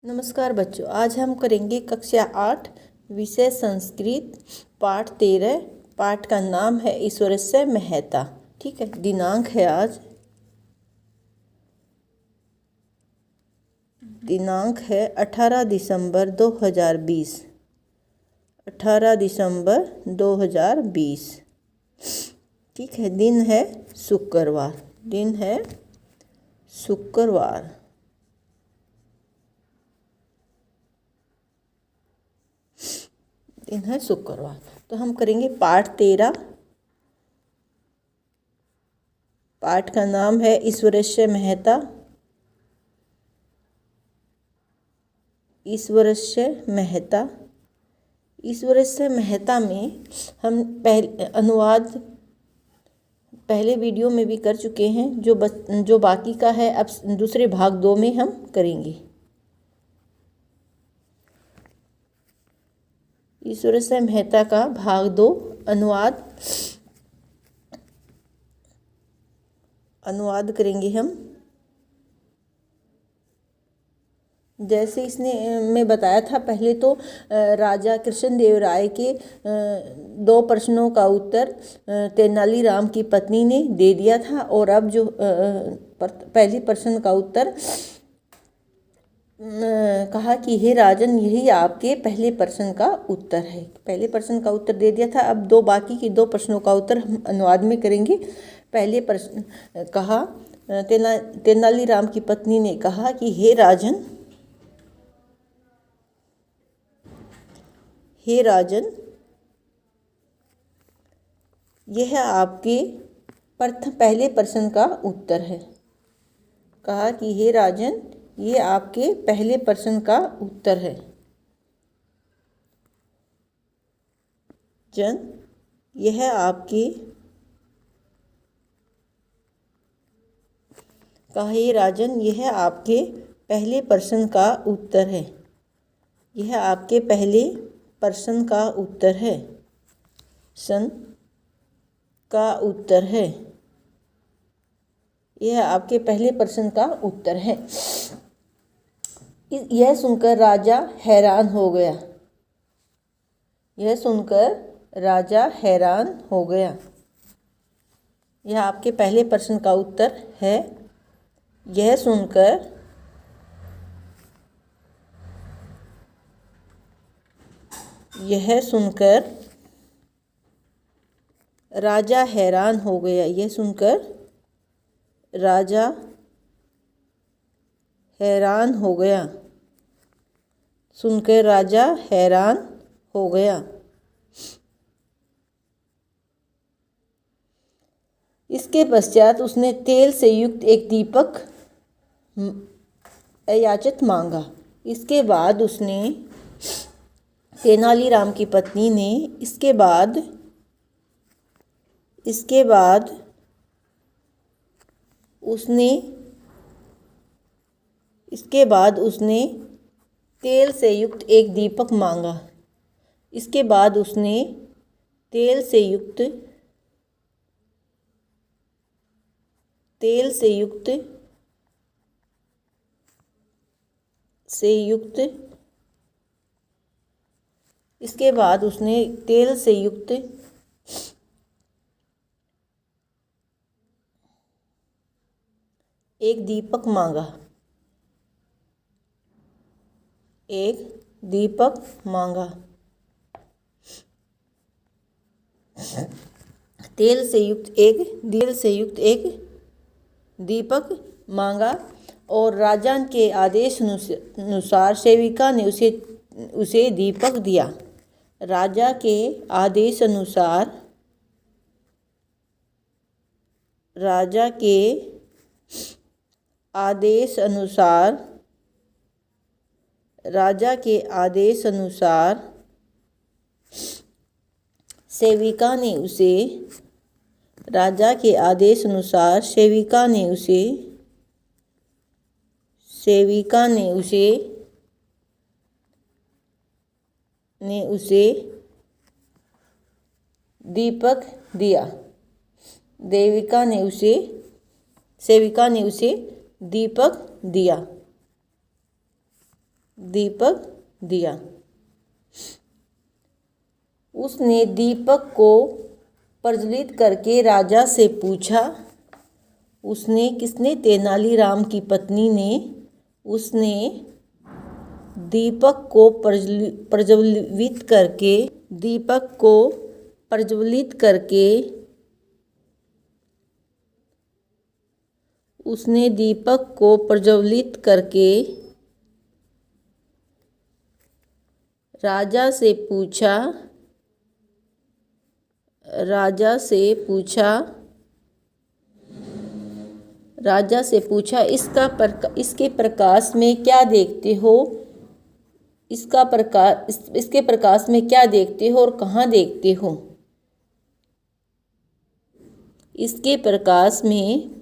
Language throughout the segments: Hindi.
नमस्कार बच्चों, आज हम करेंगे कक्षा 8 विषय संस्कृत पाठ 13। पाठ का नाम है ईश्वरस्य मेहता। ठीक है, दिनांक है आज दिनांक है 18 दिसंबर 2020। 18 दिसंबर 2020। ठीक है, दिन है शुक्रवार। दिन है शुक्रवार। दिन है शुक्रवार। तो हम करेंगे पाठ 13। पाठ का नाम है ईश्वरस्य मेहता। ईश्वरस्य मेहता। ईश्वरस्य मेहता में हम अनुवाद पहले वीडियो में भी कर चुके हैं। जो बाकी का है अब दूसरे भाग 2 में हम करेंगे। ईश्वरस्य मेहता का भाग 2 अनुवाद करेंगे हम। जैसे इसने मैं बताया था, पहले तो राजा कृष्णदेव राय के 2 प्रश्नों का उत्तर तेनालीराम की पत्नी ने दे दिया था, और अब जो पहले प्रश्न का उत्तर कहा कि हे राजन, यही आपके पहले प्रश्न का उत्तर है। पहले प्रश्न का उत्तर दे दिया था। अब बाकी के 2 प्रश्नों का उत्तर हम अनुवाद में करेंगे। पहले प्रश्न कहा, तेनालीराम की पत्नी ने कहा कि हे राजन, हे राजन, यह आपके पहले प्रश्न का उत्तर है। कहा कि हे राजन, ये आपके पहले प्रश्न का उत्तर है। यह आपके कहा, हे राजन, यह आपके पहले प्रश्न का उत्तर है। यह आपके पहले प्रश्न का उत्तर है। का उत्तर है। यह आपके पहले प्रश्न का उत्तर है। यह सुनकर राजा हैरान हो गया। यह सुनकर राजा हैरान हो गया। यह आपके पहले प्रश्न का उत्तर है। यह सुनकर राजा हैरान हो गया। यह सुनकर राजा हैरान हो गया। सुनकर राजा हैरान हो गया। इसके पश्चात उसने तेल से युक्त एक दीपक अयाचित मांगा। इसके बाद उसने तेनालीराम की पत्नी ने इसके बाद उसने तेल से युक्त एक दीपक मांगा। इसके बाद उसने तेल से युक्त इसके बाद उसने तेल से युक्त एक दीपक मांगा। तेल से युक्त एक दीपक मांगा, और राजा के आदेश अनुसार सेविका ने उसे दीपक दिया। राजा के आदेश अनुसार सेविका ने उसे दीपक दिया। सेविका ने उसे दीपक दिया। दीपक दिया। उसने दीपक को प्रज्वलित करके राजा से पूछा। किसने? तेनालीराम की पत्नी ने। उसने दीपक को प्रज्वलित करके राजा से पूछा इसके प्रकाश में क्या देखते हो? इसके प्रकाश में क्या देखते हो और कहाँ देखते हो? इसके प्रकाश में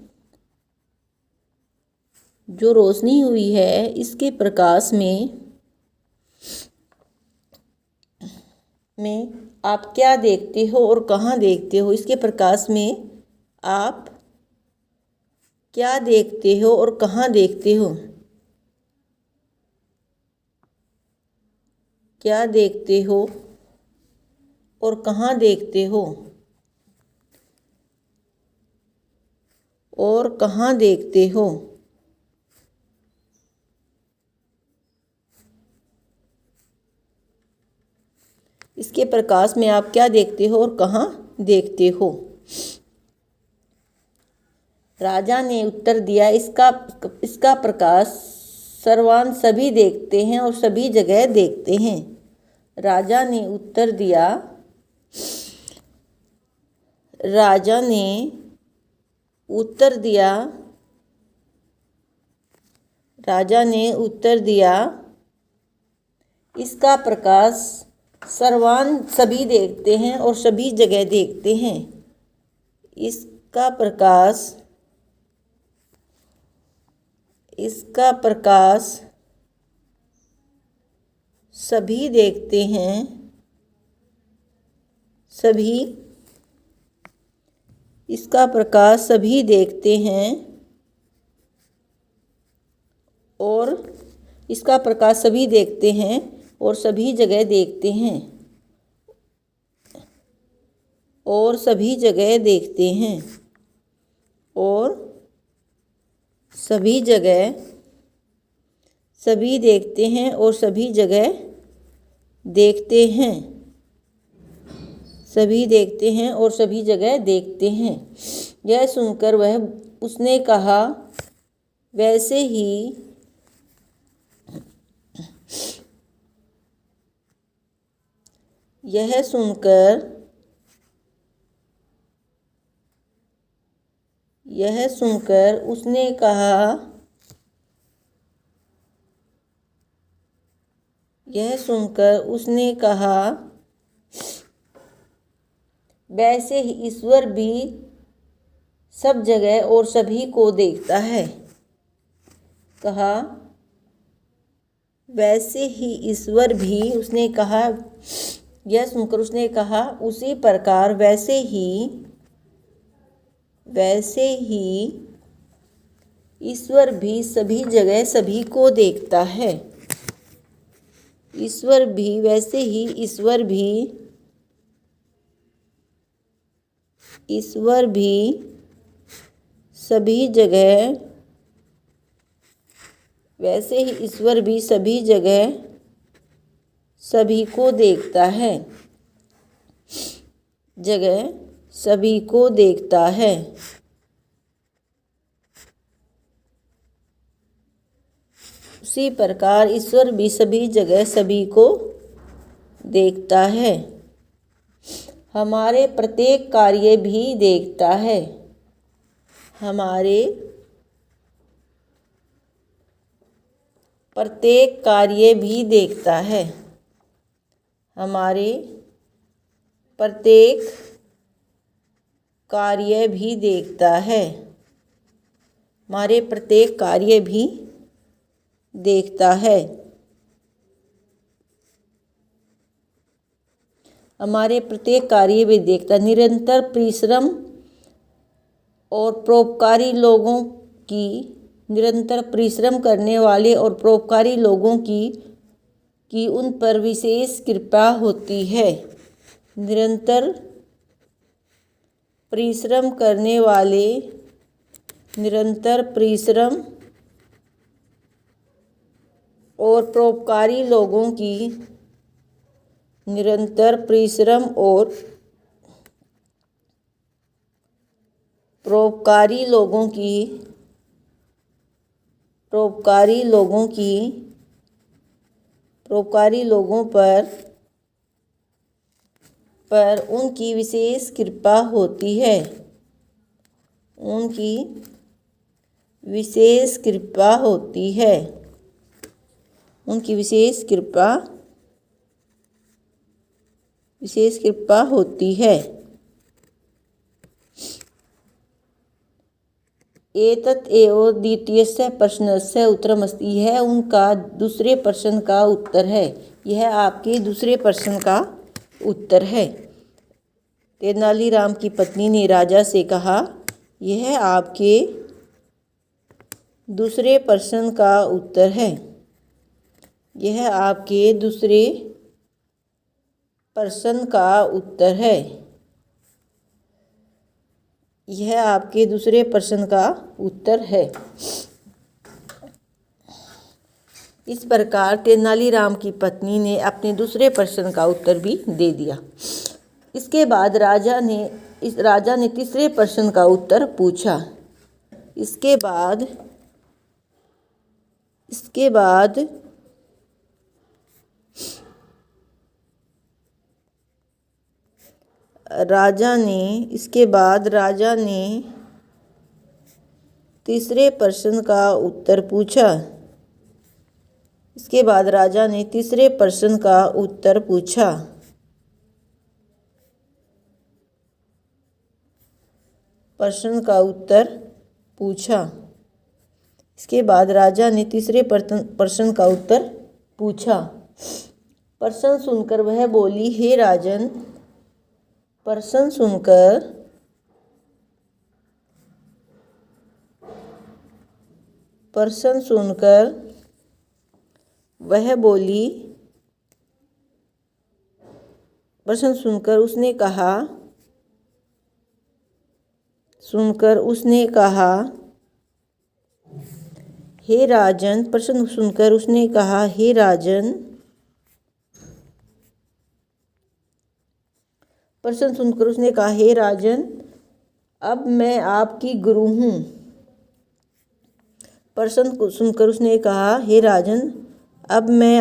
जो रोशनी हुई है, इसके प्रकाश में आप क्या देखते हो और कहाँ देखते हो? इसके प्रकाश में आप क्या देखते हो और कहाँ देखते हो? क्या देखते हो और कहाँ देखते हो? और कहाँ देखते हो? इसके प्रकाश में आप क्या देखते हो और कहाँ देखते हो? राजा ने उत्तर दिया, इसका प्रकाश सर्वान सभी देखते हैं और सभी जगह देखते हैं। राजा ने उत्तर दिया, इसका प्रकाश सर्वान सभी देखते हैं और सभी जगह देखते हैं। इसका प्रकाश सभी देखते हैं, इसका प्रकाश सभी देखते हैं और इसका प्रकाश सभी देखते हैं और सभी जगह देखते हैं, और सभी जगह देखते हैं, और सभी जगह सभी देखते हैं और सभी जगह देखते हैं, सभी देखते हैं और सभी जगह देखते हैं। यह सुनकर उसने कहा, वैसे ही यह सुनकर उसने कहा, वैसे ही ईश्वर भी सब जगह और सभी को देखता है। कहा, वैसे ही ईश्वर भी, उसने कहा, यह सुनकर उसने कहा, उसी प्रकार वैसे ही ईश्वर भी सभी जगह सभी को देखता है। ईश्वर भी सभी जगह, वैसे ही ईश्वर भी सभी जगह सभी को देखता है, सभी को देखता है। उसी प्रकार ईश्वर भी सभी जगह सभी को देखता है, हमारे प्रत्येक कार्य भी देखता है, हमारे प्रत्येक कार्य भी देखता है, हमारे प्रत्येक कार्य भी देखता है, हमारे प्रत्येक कार्य भी देखता है, हमारे प्रत्येक कार्य भी देखता। निरंतर परिश्रम और परोपकारी लोगों की निरंतर परिश्रम करने वाले और परोपकारी लोगों की उन पर विशेष कृपा होती है। निरंतर परिश्रम करने वाले निरंतर परिश्रम और परोपकारी लोगों की निरंतर परिश्रम और परोपकारी लोगों पर उनकी विशेष कृपा होती है। उनकी विशेष कृपा होती है। उनकी विशेष कृपा होती है। एतत् एव द्वितीयस्य प्रश्नस्य उत्तरमस्ति। यह उनका दूसरे प्रश्न का उत्तर है। यह आपके दूसरे प्रश्न का उत्तर है। तेनालीराम की पत्नी ने राजा से कहा, यह आपके दूसरे प्रश्न का उत्तर है। यह आपके दूसरे प्रश्न का उत्तर है। यह आपके दूसरे प्रश्न का उत्तर है। इस प्रकार तेनालीराम की पत्नी ने अपने दूसरे प्रश्न का उत्तर भी दे दिया। इसके बाद राजा ने तीसरे प्रश्न का उत्तर पूछा। इसके बाद राजा ने तीसरे प्रश्न का उत्तर पूछा। इसके बाद राजा ने तीसरे प्रश्न का उत्तर पूछा। इसके बाद राजा ने तीसरे प्रश्न का उत्तर पूछा। प्रश्न सुनकर वह बोली, हे राजन। प्रश्न सुनकर वह बोली, प्रश्न सुनकर उसने कहा, हे राजन। प्रश्न सुनकर उसने कहा, हे राजन। प्रश्न सुनकर उसने कहा, हे राजन, अब मैं आपकी गुरु हूँ। प्रश्न सुनकर उसने कहा, हे राजन, अब मैं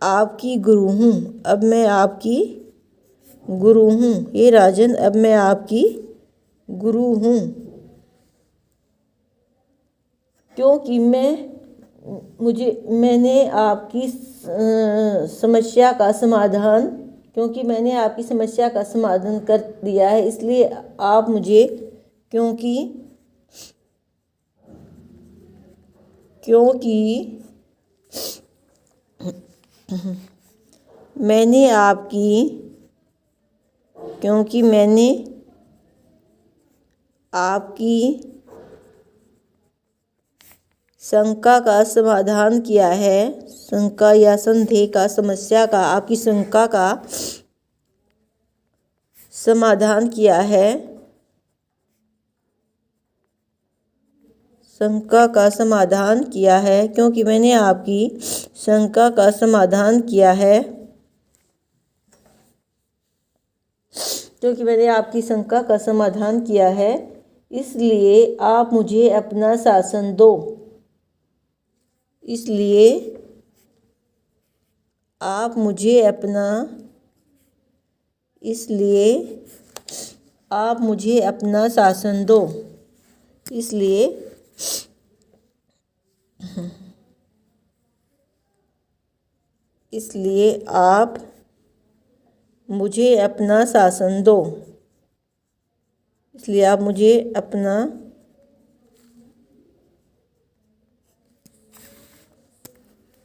आपकी गुरु हूँ। अब मैं आपकी गुरु हूँ। हे राजन, अब मैं आपकी गुरु हूँ। क्योंकि मैंने आपकी समस्या का समाधान कर दिया है, इसलिए आप मुझे क्योंकि मैंने आपकी शंका का समाधान किया है। शंका या संदेह का, समस्या का, आपकी शंका का समाधान किया है। क्योंकि मैंने आपकी शंका का समाधान किया है। इसलिए आप मुझे अपना शासन दो। इसलिए आप मुझे अपना शासन दो। 。 . 。 . . . . . . . . . . . . . . . . . . . . . . . . . . . . . . . . . . . . . . . . . . . . . . . . . . . . . .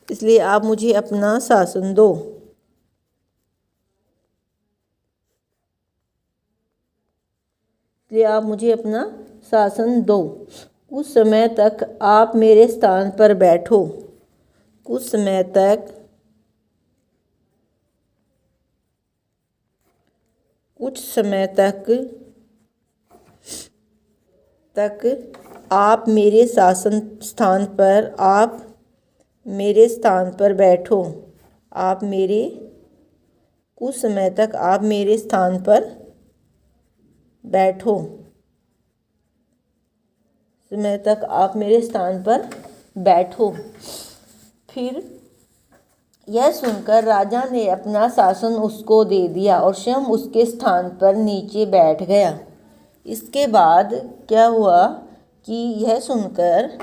इसलिए आप मुझे अपना शासन दो। कि आप मुझे अपना शासन दो। कुछ समय तक आप मेरे स्थान पर बैठो। कुछ समय तक आप मेरे स्थान पर बैठो। कुछ समय तक आप मेरे स्थान पर बैठो। फिर यह सुनकर राजा ने अपना शासन उसको दे दिया और स्वयं उसके स्थान पर नीचे बैठ गया। इसके बाद क्या हुआ कि यह सुनकर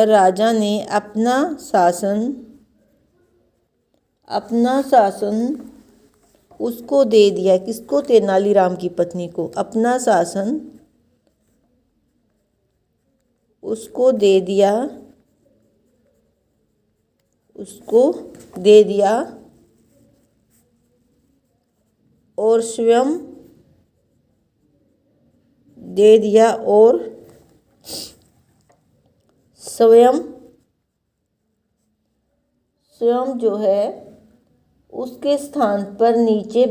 राजा ने अपना शासन उसको दे दिया। किसको? तेनालीराम की पत्नी को। अपना शासन उसको दे दिया और स्वयं जो है उसके स्थान पर नीचे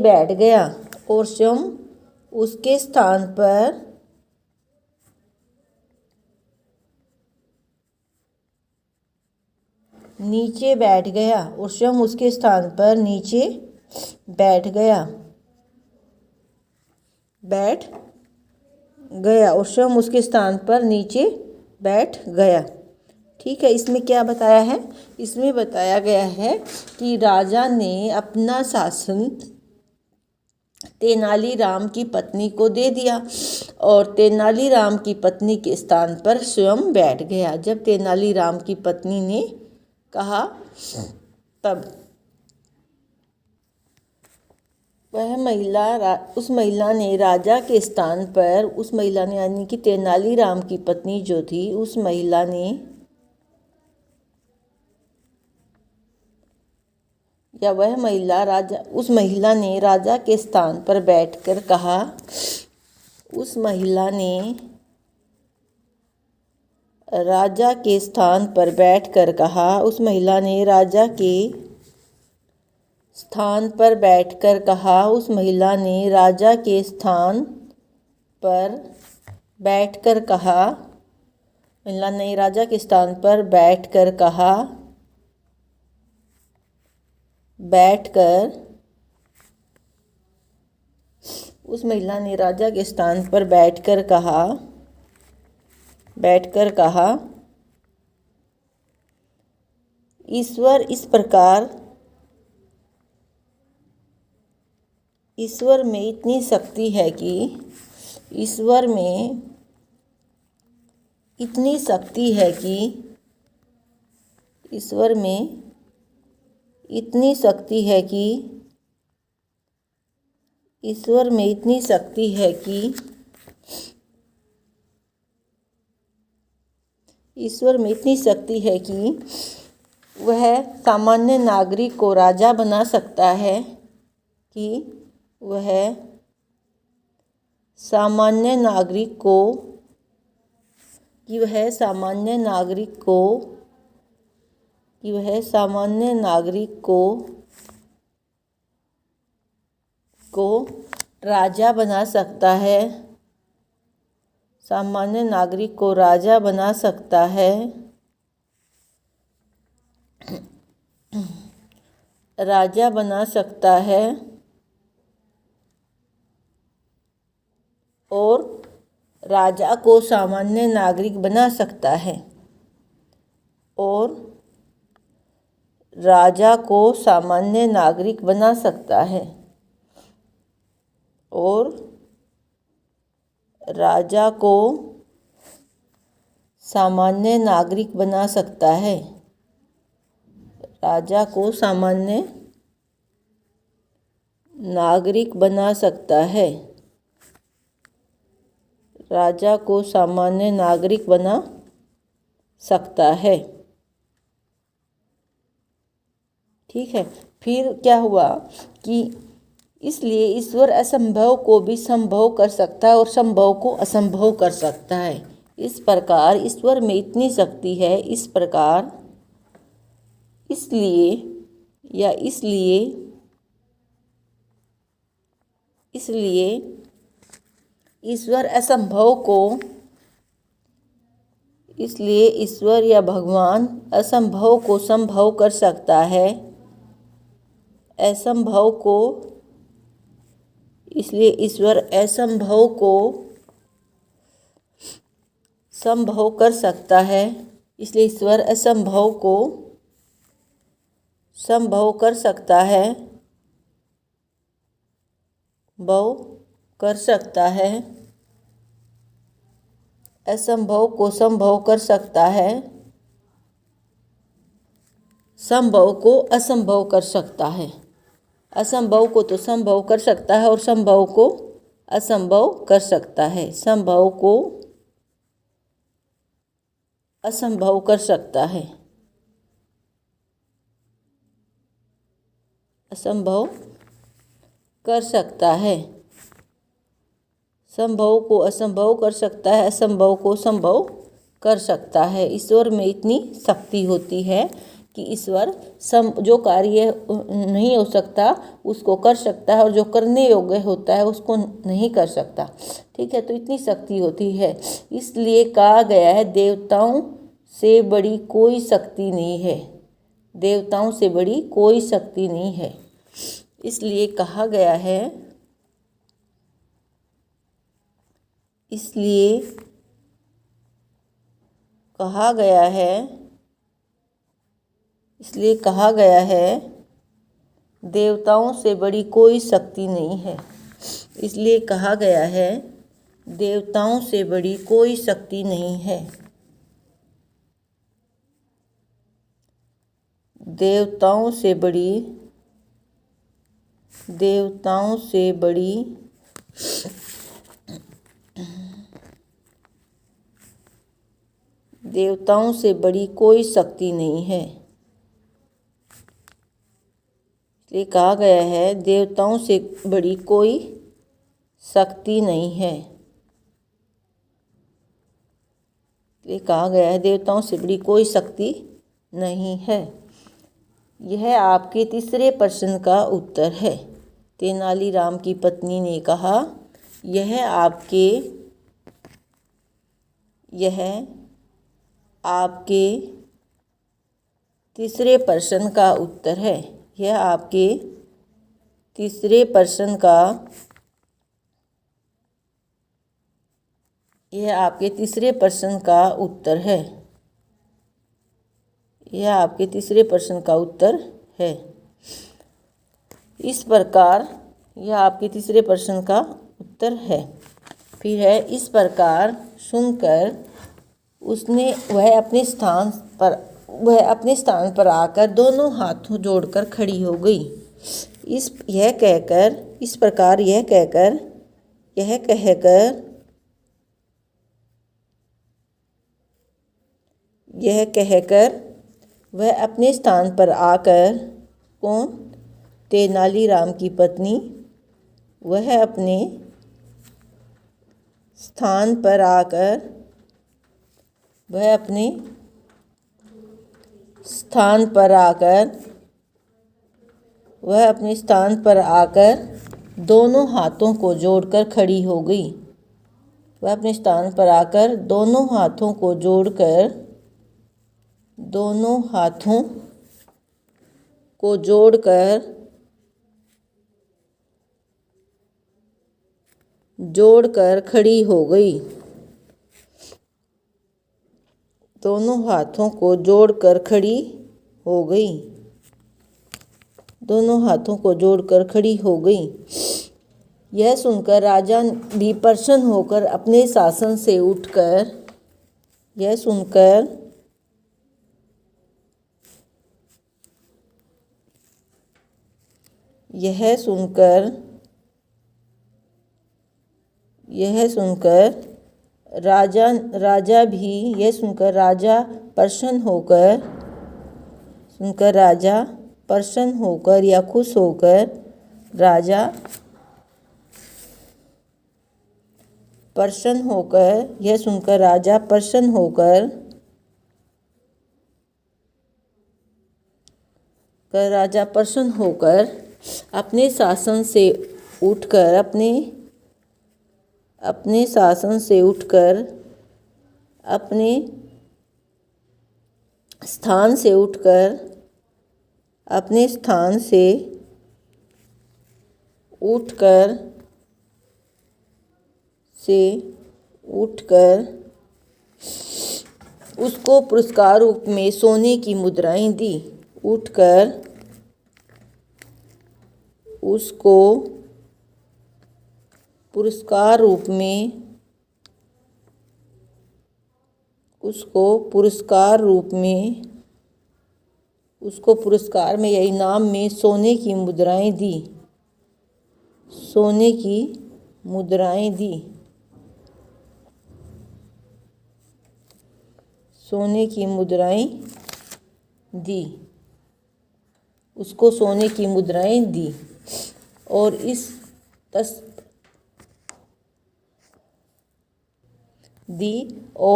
बैठ गया। ठीक है। इसमें क्या बताया है? इसमें बताया गया है कि राजा ने अपना शासन तेनालीराम की पत्नी को दे दिया और तेनालीराम की पत्नी के स्थान पर स्वयं बैठ गया। जब तेनालीराम की पत्नी ने कहा तब उस महिला ने राजा के स्थान पर, उस महिला ने यानी कि तेनालीराम की पत्नी जो थी, उस महिला ने राजा के स्थान पर बैठकर कहा, राजा के स्थान पर बैठकर कहा, ईश्वर में इतनी शक्ति है कि वह सामान्य नागरिक को राजा बना सकता है। वह सामान्य नागरिक को राजा बना सकता है। और राजा को सामान्य नागरिक बना सकता है। नागरिक बना सकता है। राजा को सामान्य नागरिक बना सकता है। ठीक है। फिर क्या हुआ कि इसलिए ईश्वर असंभव को भी संभव कर सकता है और संभव को असंभव कर सकता है। इस प्रकार ईश्वर में इतनी शक्ति है, इस प्रकार इसलिए ईश्वर असंभव को, इसलिए ईश्वर या भगवान असंभव को संभव कर सकता है। असंभव को, इसलिए ईश्वर असंभव को संभव कर सकता है। इसलिए ईश्वर असंभव को संभव कर सकता है, भव कर सकता है। असंभव को संभव कर सकता है, संभव को असंभव कर सकता है। असंभव को तो संभव कर सकता है और संभव को असंभव कर सकता है। संभव को असंभव कर सकता है, असंभव कर सकता है। संभव को असंभव कर सकता है, असंभव को संभव कर सकता है। ईश्वर में इतनी शक्ति होती है कि ईश्वर जो कार्य नहीं हो सकता उसको कर सकता है और जो करने योग्य होता है उसको नहीं कर सकता। ठीक है, तो इतनी शक्ति होती है। इसलिए कहा गया है देवताओं से बड़ी कोई शक्ति नहीं है। देवताओं से बड़ी कोई शक्ति नहीं है। इसलिए कहा गया है, इसलिए कहा गया है देवताओं से बड़ी कोई शक्ति नहीं है। इसलिए कहा गया है देवताओं से बड़ी कोई शक्ति नहीं है। देवताओं से बड़ी कोई शक्ति नहीं है। इसलिए कहा गया है देवताओं से बड़ी कोई शक्ति नहीं है। इसलिए कहा गया है देवताओं से बड़ी कोई शक्ति नहीं है। यह आपके तीसरे प्रश्न का उत्तर है। तेनालीराम की पत्नी ने कहा, यह आपके तीसरे प्रश्न का उत्तर है। यह आपके तीसरे प्रश्न का उत्तर है। यह आपके तीसरे प्रश्न का उत्तर है। इस प्रकार यह आपके तीसरे प्रश्न का उत्तर है। फिर है, इस प्रकार सुनकर वह अपने स्थान पर आकर दोनों हाथों जोड़कर खड़ी हो गई। यह कहकर वह अपने स्थान पर आकर, कौन? तेनालीराम की पत्नी। वह अपने स्थान पर आकर दोनों हाथों को जोड़कर खड़ी हो गई। वह अपने स्थान पर आकर दोनों हाथों को जोड़कर खड़ी हो गई। दोनों हाथों को जोड़कर खड़ी हो गई। यह सुनकर राजा भी प्रसन्न होकर अपने शासन से उठकर, यह सुनकर राजा भी, यह सुनकर राजा प्रसन्न होकर या खुश होकर, यह सुनकर राजा प्रसन्न होकर अपने शासन से उठकर अपने स्थान से उठकर उसको पुरस्कार रूप में सोने की मुद्राएं दी। उसको पुरस्कार में या इनाम में सोने की मुद्राएं दी। उसको सोने की मुद्राएं दी और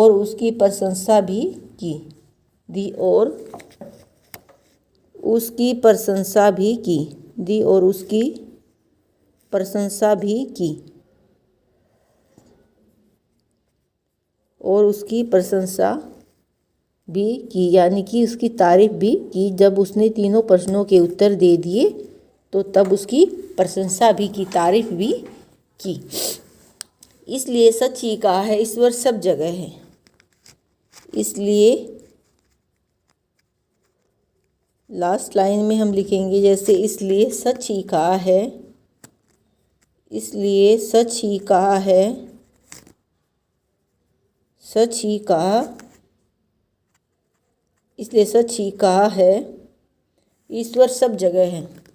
उसकी प्रशंसा भी की। यानी कि उसकी तारीफ भी की। जब उसने तीनों प्रश्नों के उत्तर दे दिए तो तब उसकी प्रशंसा भी की, तारीफ भी की। इसलिए सच ही कहा है, ईश्वर सब जगह है। इसलिए लास्ट लाइन में हम लिखेंगे जैसे, इसलिए सच ही कहा है, ईश्वर सब जगह है।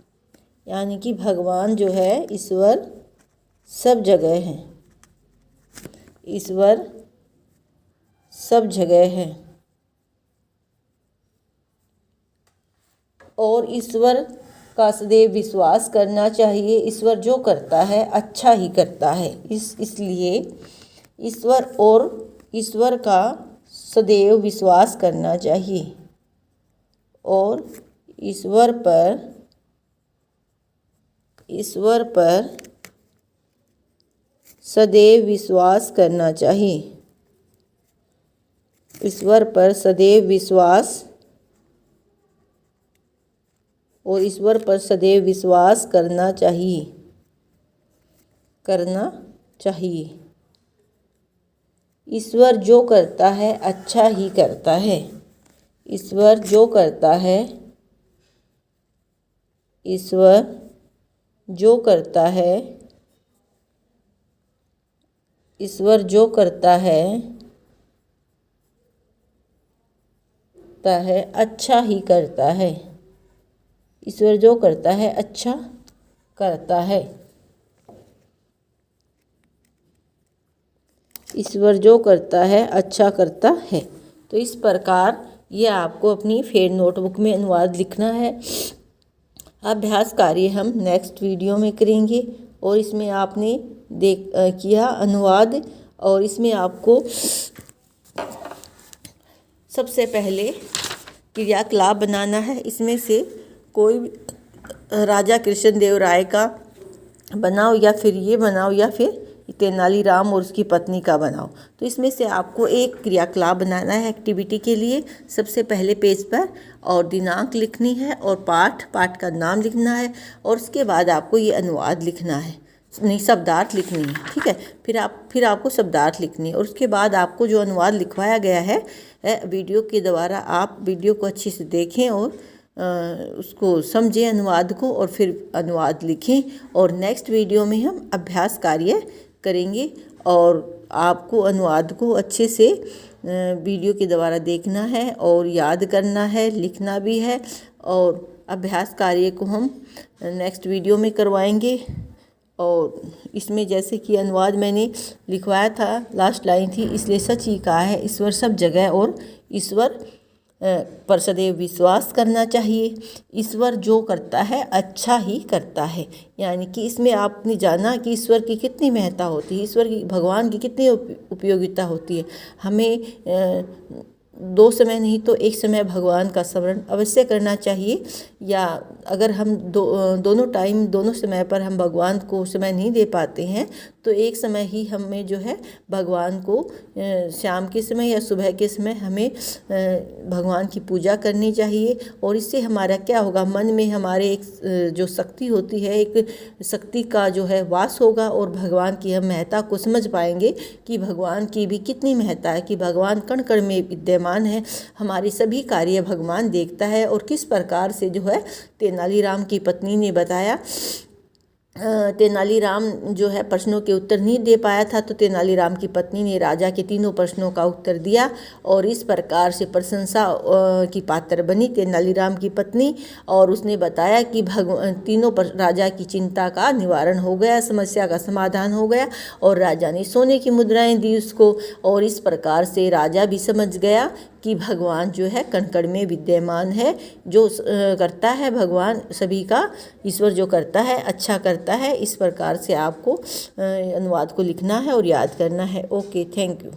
यानी कि भगवान जो है, ईश्वर सब जगह है। और ईश्वर का सदैव विश्वास करना चाहिए। ईश्वर जो करता है अच्छा ही करता है। इसलिए ईश्वर का सदैव विश्वास करना चाहिए और ईश्वर पर सदैव विश्वास करना चाहिए। ईश्वर पर सदैव विश्वास करना चाहिए। ईश्वर जो करता है अच्छा ही करता है। ईश्वर जो करता है अच्छा ही करता है। ईश्वर जो करता है अच्छा करता है। ईश्वर जो करता है अच्छा करता है। तो इस प्रकार ये आपको अपनी फेर नोटबुक में अनुवाद लिखना है। अभ्यास कार्य हम नेक्स्ट वीडियो में करेंगे और इसमें आपने किया अनुवाद, और इसमें आपको सबसे पहले क्रियाकलाप बनाना है। इसमें से कोई राजा कृष्णदेव राय का बनाओ या फिर ये बनाओ या फिर तेनालीराम और उसकी पत्नी का बनाओ। तो इसमें से आपको एक क्रियाकलाप बनाना है एक्टिविटी के लिए। सबसे पहले पेज पर और दिनांक लिखनी है और पाठ का नाम लिखना है और उसके बाद आपको ये अनुवाद लिखना है, नहीं शब्दार्थ लिखनी है। ठीक है, फिर आपको शब्दार्थ लिखनी है और उसके बाद आपको जो अनुवाद लिखवाया गया है वीडियो के द्वारा, आप वीडियो को अच्छे से देखें और उसको समझें अनुवाद को और फिर अनुवाद लिखें। और नेक्स्ट वीडियो में हम अभ्यास कार्य करेंगे और आपको अनुवाद को अच्छे से वीडियो के द्वारा देखना है और याद करना है, लिखना भी है और अभ्यास कार्य को हम नेक्स्ट वीडियो में करवाएंगे। और इसमें जैसे कि अनुवाद मैंने लिखवाया था, लास्ट लाइन थी, इसलिए सच ही कहा है ईश्वर सब जगह और ईश्वर पर सदैव विश्वास करना चाहिए। ईश्वर जो करता है अच्छा ही करता है। यानी कि इसमें आपने जाना कि ईश्वर की कितनी महत्ता होती है, ईश्वर की, भगवान की कितनी उपयोगिता होती है। हमें 2 समय नहीं तो 1 समय भगवान का स्मरण अवश्य करना चाहिए। या अगर हम दोनों टाइम, दोनों समय पर हम भगवान को समय नहीं दे पाते हैं तो 1 समय ही हमें जो है भगवान को शाम के समय या सुबह के समय हमें भगवान की पूजा करनी चाहिए। और इससे हमारा क्या होगा, मन में हमारे एक जो शक्ति होती है, एक शक्ति का जो है वास होगा और भगवान की हम महत्ता को समझ पाएंगे कि भगवान की भी कितनी महत्ता है, कि भगवान कण कण में विद्यमान है, हमारे सभी कार्य भगवान देखता है। और किस प्रकार से जो है तेनालीराम की पत्नी ने बताया, तेनालीराम जो है प्रश्नों के उत्तर नहीं दे पाया था तो तेनालीराम की पत्नी ने राजा के तीनों प्रश्नों का उत्तर दिया और इस प्रकार से प्रशंसा की पात्र बनी तेनालीराम की पत्नी। और उसने बताया कि तीनों राजा की चिंता का निवारण हो गया, समस्या का समाधान हो गया और राजा ने सोने की मुद्राएं दी उसको। और इस प्रकार से राजा भी समझ गया कि भगवान जो है कण कण में विद्यमान है, जो करता है भगवान सभी का, ईश्वर जो करता है अच्छा करता है। इस प्रकार से आपको अनुवाद को लिखना है और याद करना है। Okay, thank you.